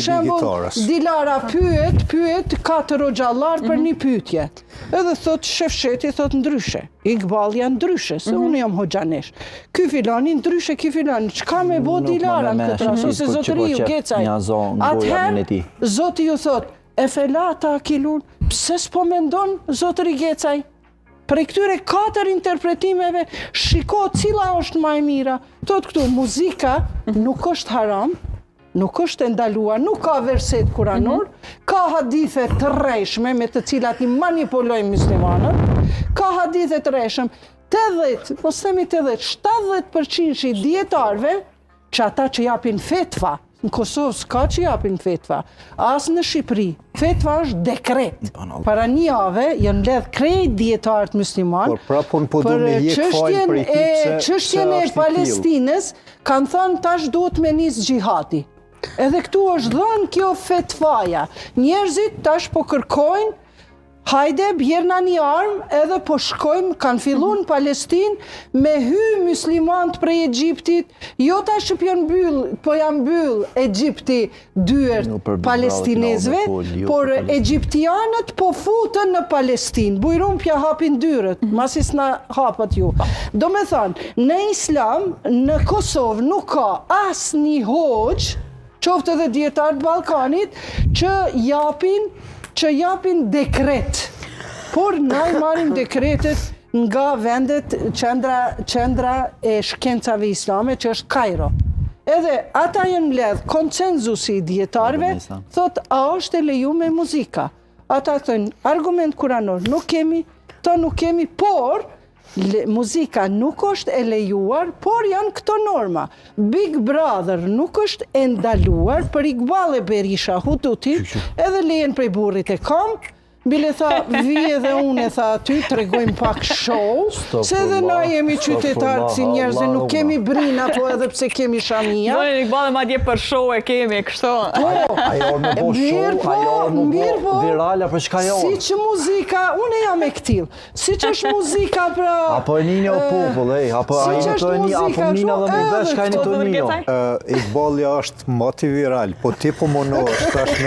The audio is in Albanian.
gitarës. Dilara pyet 4 xhallar për një pyetje. Edhe thot shefsheti thot ndryshe. Iqbal janë ndryshe, se unë jam hoxhanesh. Ky filani ndryshe, ky filani. Çka me bë Dilara në këtë rast? Ose zotëriu Gecaj. Atëherë zoti ju thot, e felata akilun, pse s'po mendon zotëri Gecaj? Për këtyre 4 interpretimeve, shiko cila është më e mira. Thot këtu, muzika nuk është haram, nuk është ndaluar, nuk ka verset kuranor, ka hadithe të rreshme me të cilat i manipulojnë muslimanët, ka hadithe të rreshme, 80, mos themi 80, 70% i dietarëve, që ata që japin fetva, në Kosovë s'ka që japin fetva, as në Shqipëri. Fetva është dekret. Para një jave janë ledh krejt dietarët musliman për çështjen e Palestinës, kanë thënë tash duhet me nis xhihadi. Edhe këtu është dhënë kjo fetvaja. Njerëzit tash po kërkojnë, hajde bjerna një armë edhe po shkojmë, kanë fillu në Palestinë me hy muslimant prej Egjiptit, jo tash që po janë byll Egjipti dyert palestinezve, por egjiptianët po futën në Palestinë, bujrumpja hapin dyrët, masis na hapat ju. Do me thënë, në Islam, në Kosovë nuk ka as një hoxh, qoftë edhe dietarët Ballkanit, që japin dekret. Por na i marrim dekretet nga vendet qendra e shkencave islame, që është Kairo. Edhe ata janë mbledh konsenzusi i dietarëve, thot a është e lejuar muzika. Ata thonë argument kuranor nuk kemi, por muzika nuk është e lejuar, por janë këto norma. Big Brother nuk është e ndaluar për Iqbal e Berisha Hututi, edhe lejen prej burrit e kam, bile tha, vije dhe unë e tha aty, të regojmë pak show, se edhe na jemi qytetarë si njerëzë, nuk kemi brina, po edhe pse kemi shamia. Dojnë Iqbal e ma dje për show e kemi, kështu. Ajo me bo show, ajo me bo virala, për shka jo? Si që muzika, unë e jam e këtil, si që është muzika pra... Apo e njënjo popull, apo njëna dhe me vesh ka e një të njënjo. Iqbalja është mati viral, po ti po monosh,